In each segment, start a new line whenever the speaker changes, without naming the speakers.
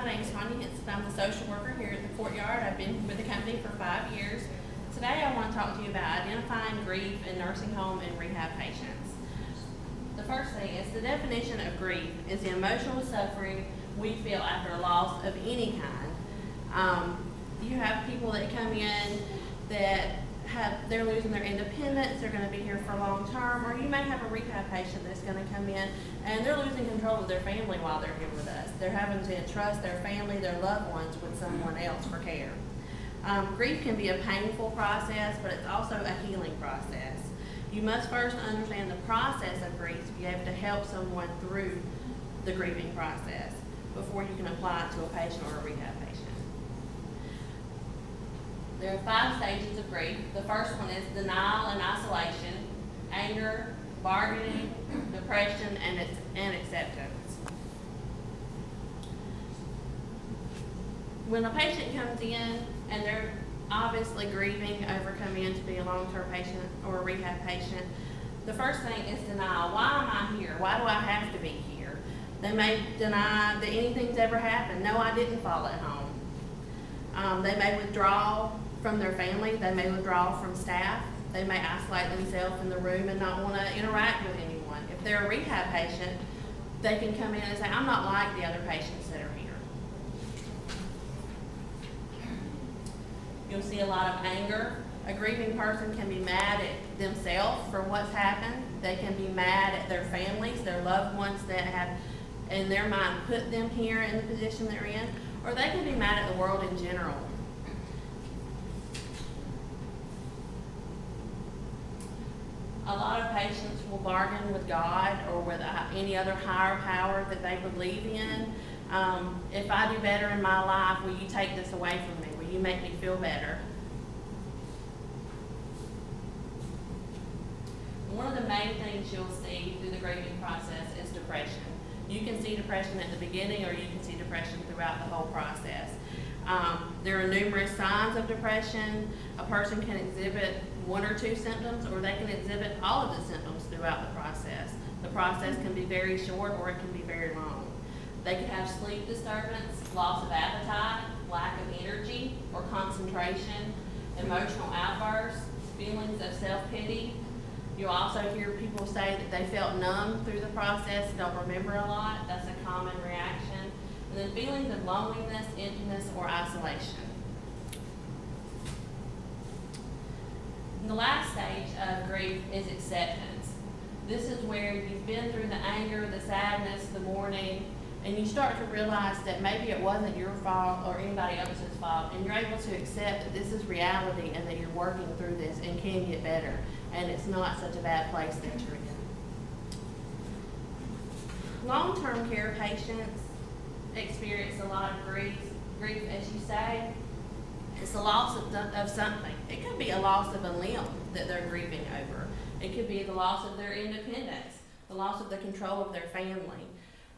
name is Tonia Hinson. I'm the social worker here at the courtyard. I've been with the company for 5 years. Today I want to talk to you about identifying grief in nursing home and rehab patients. The first thing is the definition of grief is the emotional suffering we feel after a loss of any kind. You have people that come in that they're losing their independence, they're going to be here for long term, or you may have a rehab patient that's going to come in and they're losing control of their family while they're here with us. They're having to entrust their family, their loved ones with someone else for care. Grief can be a painful process, but it's also a healing process. You must first understand the process of grief to be able to help someone through the grieving process before you can apply it to a patient or a rehab patient. There are 5 stages of grief. The first one is denial and isolation, anger, bargaining, depression, and acceptance. When a patient comes in and they're obviously grieving over coming in to be a long-term patient or a rehab patient, the first thing is denial. Why am I here? Why do I have to be here? They may deny that anything's ever happened. No, I didn't fall at home. They may withdraw from their family. They may withdraw from staff. They may isolate themselves in the room and not want to interact with anyone. If they're a rehab patient, they can come in and say, I'm not like the other patients that are here. You'll see a lot of anger. A grieving person can be mad at themselves for what's happened. They can be mad at their families, their loved ones that have, in their mind, put them here in the position they're in, or they can be mad at the world in general. A lot of patients will bargain with God or with any other higher power that they believe in. If I do better in my life, will you take this away from me? Will you make me feel better? One of the main things you'll see through the grieving process is depression. You can see depression at the beginning, or you can see depression throughout the whole process. There are numerous signs of depression. A person can exhibit 1 or 2 symptoms, or they can exhibit all of the symptoms throughout the process. The process can be very short or it can be very long. They can have sleep disturbance, loss of appetite, lack of energy or concentration, emotional outbursts, feelings of self-pity. You'll also hear people say that they felt numb through the process, don't remember a lot. That's a common reaction. And then feelings of loneliness, emptiness, or isolation. And the last stage of grief is acceptance. This is where you've been through the anger, the sadness, the mourning, and you start to realize that maybe it wasn't your fault or anybody else's fault, and you're able to accept that this is reality and that you're working through this and can get better, and it's not such a bad place that you're in. Long-term care patients experience a lot of grief, as you say. It's the loss of something. It could be a loss of a limb that they're grieving over. It could be the loss of their independence, the loss of the control of their family,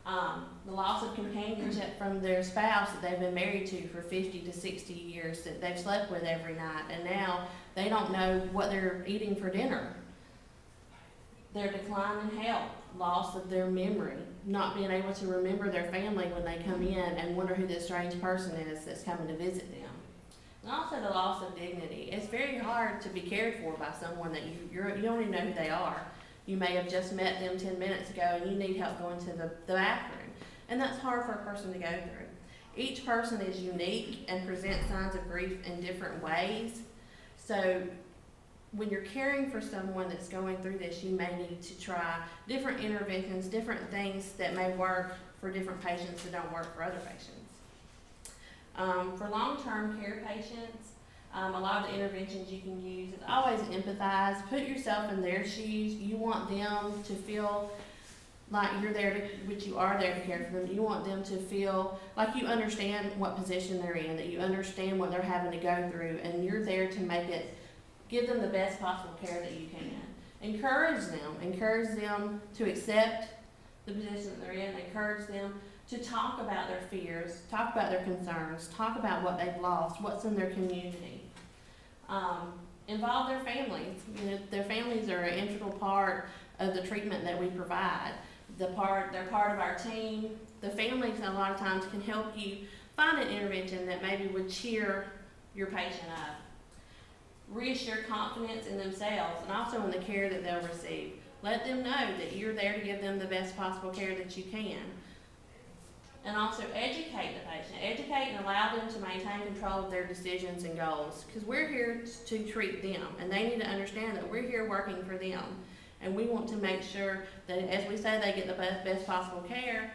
the loss of companionship from their spouse that they've been married to for 50 to 60 years, that they've slept with every night, and now they don't know what they're eating for dinner. Their decline in health, loss of their memory, not being able to remember their family when they come in and wonder who this strange person is that's coming to visit them. And also the loss of dignity. It's very hard to be cared for by someone that you don't even know who they are. You may have just met them 10 minutes ago and you need help going to the bathroom. And that's hard for a person to go through. Each person is unique and presents signs of grief in different ways. So when you're caring for someone that's going through this, you may need to try different interventions, different things that may work for different patients that don't work for other patients. For long-term care patients, a lot of the interventions you can use is always empathize. Put yourself in their shoes. You want them to feel like you're there to, which you are there to care for them. You want them to feel like you understand what position they're in, that you understand what they're having to go through, and you're there to give them the best possible care that you can. Encourage them to accept the position that they're in, encourage them to talk about their fears, talk about their concerns, talk about what they've lost, what's in their community. Involve their families. Their families are an integral part of the treatment that we provide. They're part of our team. The families a lot of times can help you find an intervention that maybe would cheer your patient up, reassure confidence in themselves and also in the care that they'll receive. Let them know that you're there to give them the best possible care that you can. And also educate the patient. Educate and allow them to maintain control of their decisions and goals. Because we're here to treat them, and they need to understand that we're here working for them. And we want to make sure that, as we say, they get the best possible care,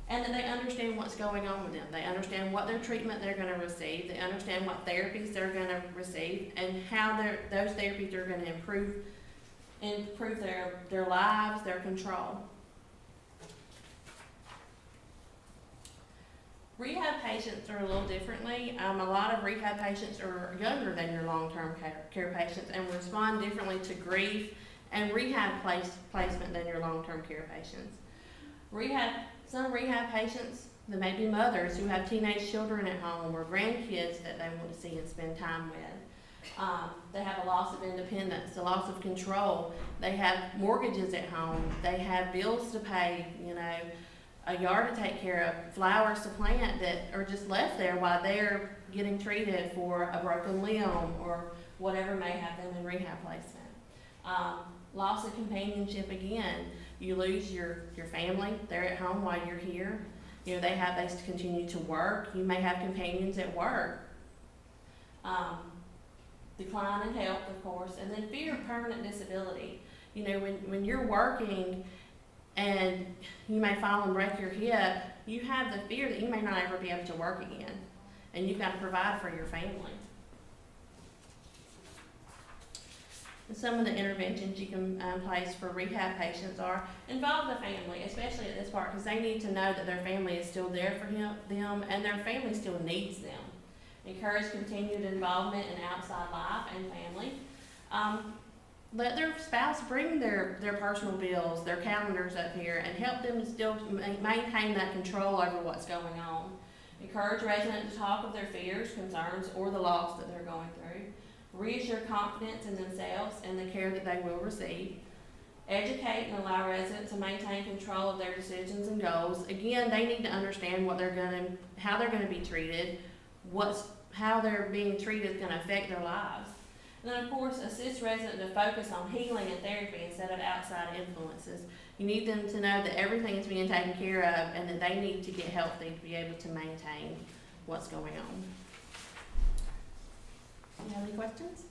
and that they understand what's going on with them. They understand what their treatment they're going to receive. They understand what therapies they're going to receive, and how those therapies are going to improve their lives, their control. Rehab patients are a little differently. A lot of rehab patients are younger than your long-term care patients and respond differently to grief and rehab placement than your long-term care patients. Some rehab patients, there may be mothers who have teenage children at home or grandkids that they want to see and spend time with. They have a loss of independence, a loss of control. They have mortgages at home. They have bills to pay, a yard to take care of, flowers to plant that are just left there while they're getting treated for a broken limb or whatever may have them in rehab placement. Loss of companionship again. You lose your family. They're at home while you're here. They continue to work. You may have companions at work. Decline in health, of course, and then fear of permanent disability. When you're working and you may fall and break your hip, you have the fear that you may not ever be able to work again, and you've got to provide for your family. And some of the interventions you can place for rehab patients are involve the family, especially at this part, because they need to know that their family is still there for them and their family still needs them. Encourage continued involvement in outside life and family. Let their spouse bring their personal bills, their calendars up here, and help them to still maintain that control over what's going on. Encourage residents to talk of their fears, concerns, or the loss that they're going through. Reassure confidence in themselves and the care that they will receive. Educate and allow residents to maintain control of their decisions and goals. Again, they need to understand how they're going to be treated, how they're being treated is going to affect their lives. And then, of course, assist residents to focus on healing and therapy instead of outside influences. You need them to know that everything is being taken care of and that they need to get healthy to be able to maintain what's going on. You have any questions?